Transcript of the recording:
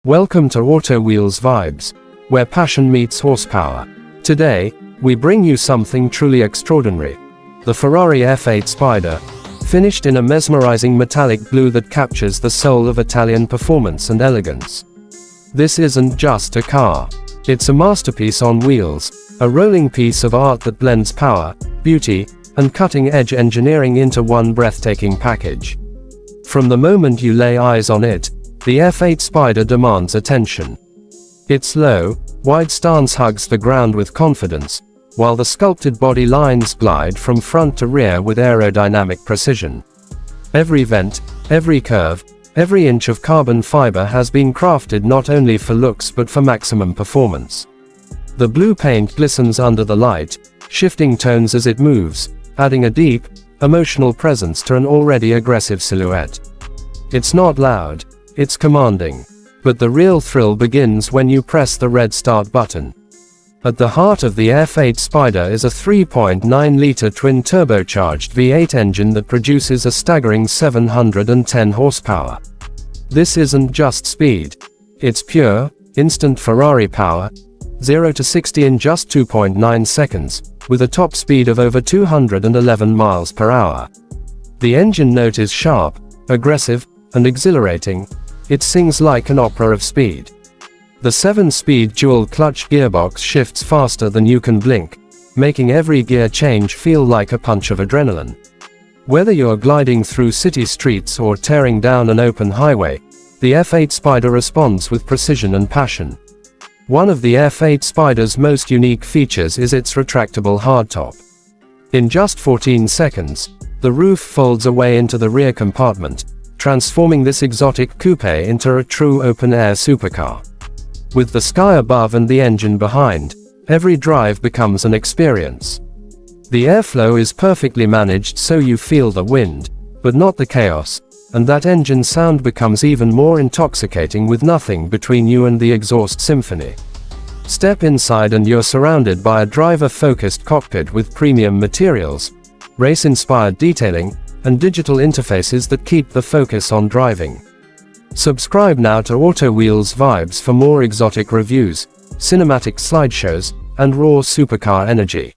Welcome to Auto Wheels Vibes, where passion meets horsepower. Today, we bring you something truly extraordinary. The Ferrari F8 Spider, finished in a mesmerizing metallic blue that captures the soul of Italian performance and elegance. This isn't just a car. It's a masterpiece on wheels, a rolling piece of art that blends power, beauty, and cutting-edge engineering into one breathtaking package. From the moment you lay eyes on it, the F8 Spider demands attention. Its low, wide stance hugs the ground with confidence, while the sculpted body lines glide from front to rear with aerodynamic precision. Every vent, every curve, every inch of carbon fiber has been crafted not only for looks but for maximum performance. The blue paint glistens under the light, shifting tones as it moves, adding a deep, emotional presence to an already aggressive silhouette. It's not loud, it's commanding. But the real thrill begins when you press the red start button. At the heart of the F8 Spider is a 3.9-liter twin-turbocharged V8 engine that produces a staggering 710 horsepower. This isn't just speed. It's pure, instant Ferrari power, 0 to 60 in just 2.9 seconds, with a top speed of over 211 miles per hour. The engine note is sharp, aggressive, and exhilarating. It sings like an opera of speed. The 7-speed dual-clutch gearbox shifts faster than you can blink, making every gear change feel like a punch of adrenaline. Whether you're gliding through city streets or tearing down an open highway, the F8 Spider responds with precision and passion. One of the F8 Spider's most unique features is its retractable hardtop. In just 14 seconds, the roof folds away into the rear compartment, transforming this exotic coupe into a true open-air supercar. With the sky above and the engine behind, every drive becomes an experience. The airflow is perfectly managed so you feel the wind, but not the chaos, and that engine sound becomes even more intoxicating with nothing between you and the exhaust symphony. Step inside and you're surrounded by a driver-focused cockpit with premium materials, race-inspired detailing, and digital interfaces that keep the focus on driving. Subscribe now to Auto Wheels Vibes for more exotic reviews, cinematic slideshows, and raw supercar energy.